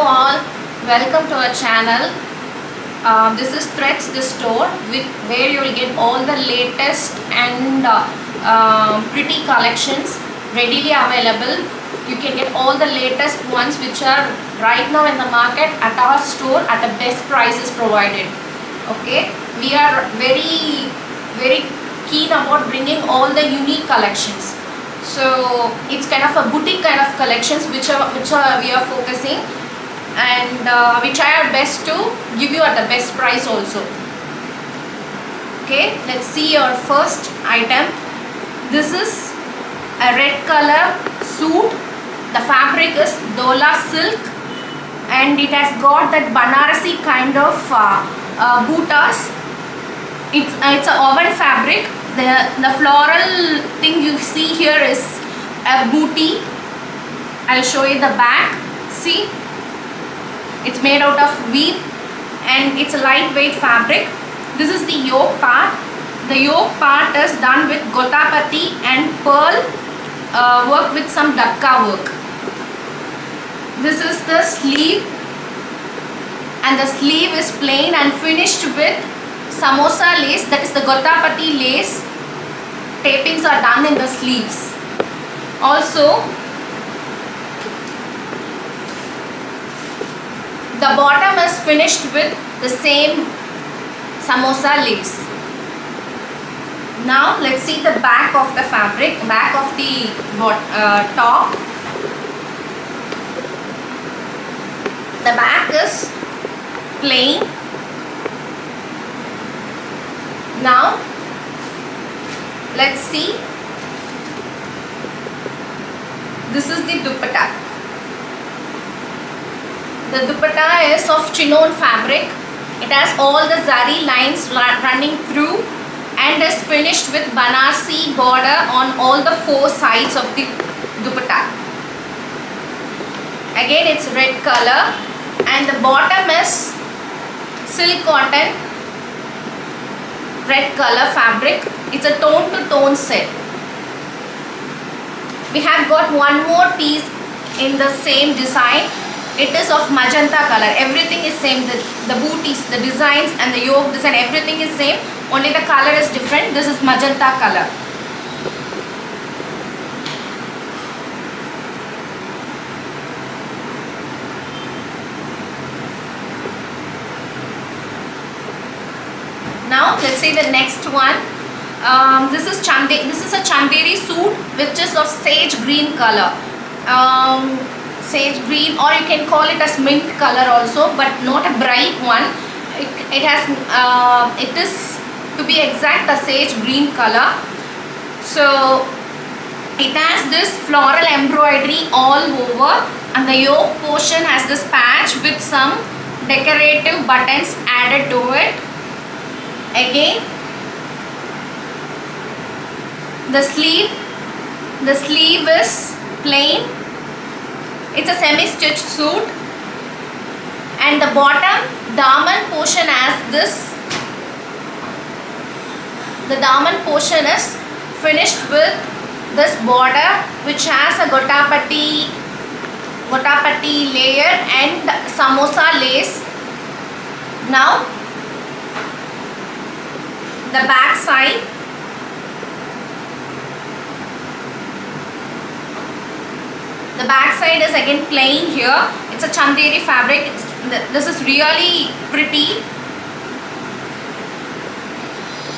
all, welcome to our channel. This is Threads the store where you will get all the latest and pretty collections readily available. You can get all the latest ones which are right now in the market at our store at the best prices provided. Okay, we are very keen about bringing all the unique collections. So it's kind of a boutique kind of collections which we are focusing, and we try our best to give you at the best price also. Okay, let's see your first item. This is a red color suit. The fabric is Dola silk and it has got that Banarasi kind of bootas. It's a woven fabric. The floral thing you see here is a booty. I'll show you the back. See, it's made out of weave and it's a lightweight fabric. This is the yoke part. The yoke part is done with gotapati and pearl work with some dakka work. This is the sleeve, and the sleeve is plain and finished with samosa lace, that is the gotapati lace. Tapings are done in the sleeves. Also, the bottom is finished with the same samosa lace. Now let's see the back of the fabric, back of the top. The back is plain. Now let's see, this is the dupatta. The dupatta is of chinon fabric. It has all the zari lines running through and is finished with Banarasi border on all the four sides of the dupatta. Again, it's red color and the bottom is silk cotton, red color fabric. It's a tone to tone set. We have got one more piece in the same design. It is of magenta color. Everything is same. The booties, the designs and the yoke design, everything is same. Only the color is different. This is magenta color. Now let's see the next one. This is a Chanderi suit which is of sage green color. Sage green, or you can call it as mint color also, but not a bright one. It is, to be exact, a sage green color. So it has this floral embroidery all over, and the yoke portion has this patch with some decorative buttons added to it. Again, the sleeve is plain. It's a semi-stitched suit, and the bottom daman portion has this. The daman portion is finished with this border which has a gotapati layer and samosa lace. Now the back side. The back side is again plain here. It's a Chanderi fabric. This is really pretty.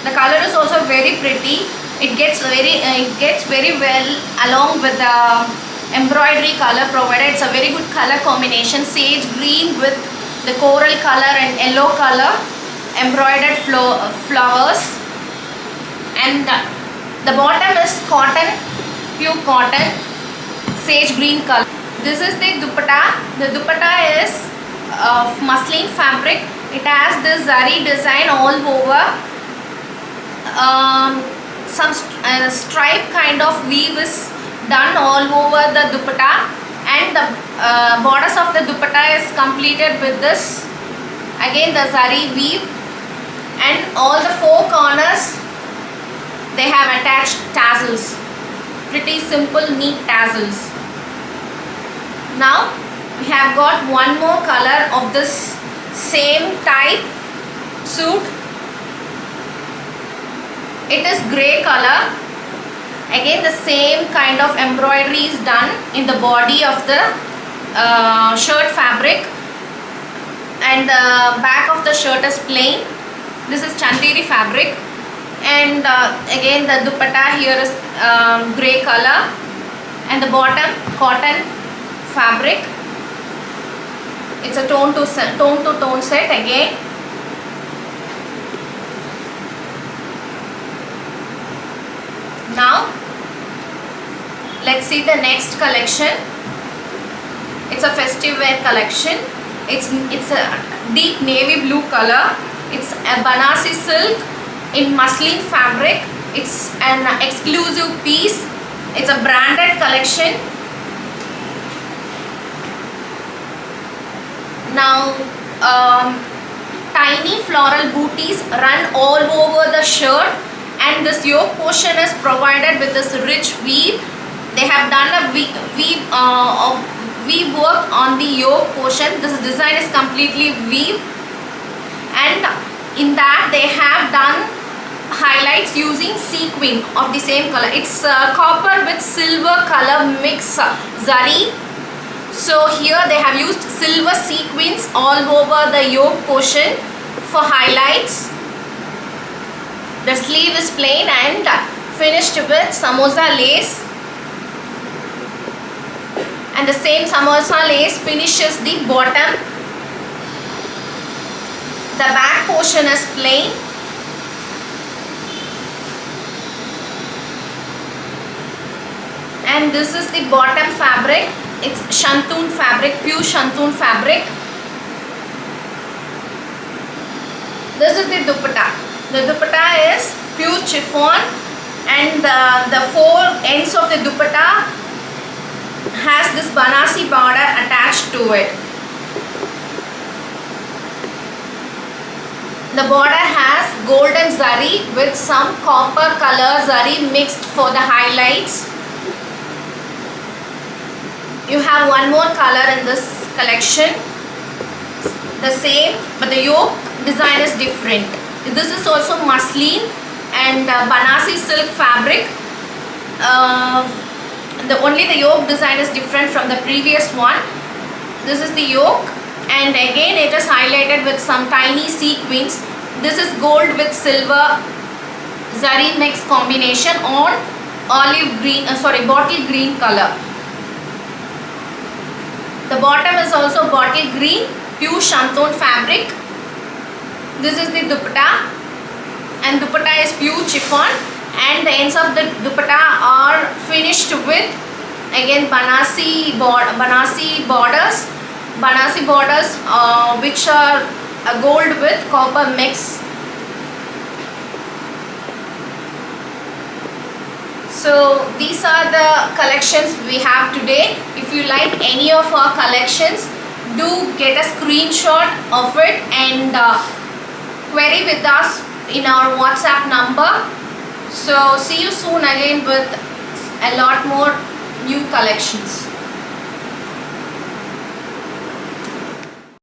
The color is also very pretty. It gets very well along with the embroidery color provided. It's a very good color combination. Sage green with the coral color and yellow color embroidered flowers. And the bottom is cotton, pure cotton, sage green color. This is the dupatta. The dupatta is of muslin fabric. It has this zari design all over. Some stripe kind of weave is done all over the dupatta, and the borders of the dupatta is completed with this again the zari weave, and all the four corners they have attached tassels. Pretty simple, neat tassels. Now we have got one more color of this same type suit. It is grey color. Again the same kind of embroidery is done in the body of the shirt fabric, and the back of the shirt is plain. This is Chanderi fabric, and again the dupatta here is grey color, and the bottom cotton fabric. It's a tone to tone set again. Now let's see the next collection. It's a festive wear collection. It's a deep navy blue color. It's a Banarasi silk in muslin fabric. It's an exclusive piece. It's a branded collection. Now tiny floral booties run all over the shirt, and this yoke portion is provided with this rich weave. They have done a weave work on the yoke portion. This design is completely weave, and in that they have done highlights using sequin of the same color. It's copper with silver color mix zari. So here they have used silver sequins all over the yoke portion for highlights. The sleeve is plain and finished with samosa lace, and the same samosa lace finishes the bottom. The back portion is plain. And this is the bottom fabric. It's shantoon fabric, pure shantoon fabric. This is the dupatta. The dupatta is pure chiffon, and the four ends of the dupatta has this Banarasi border attached to it. The border has golden zari with some copper color zari mixed for the highlights. You have one more color in this collection, the same, but the yoke design is different. This is also muslin and Banarasi silk fabric. Only the yoke design is different from the previous one. This is the yoke, and again it is highlighted with some tiny sequins. This is gold with silver zari mix combination on olive green, bottle green color. The bottom is also bottle green, pure shantoon fabric. This is the dupatta, and dupatta is pure chiffon, and the ends of the dupatta are finished with again Banarasi borders. Banarasi borders which are gold with copper mix. So these are the collections we have today. If you like any of our collections, do get a screenshot of it and query with us in our WhatsApp number. So see you soon again with a lot more new collections.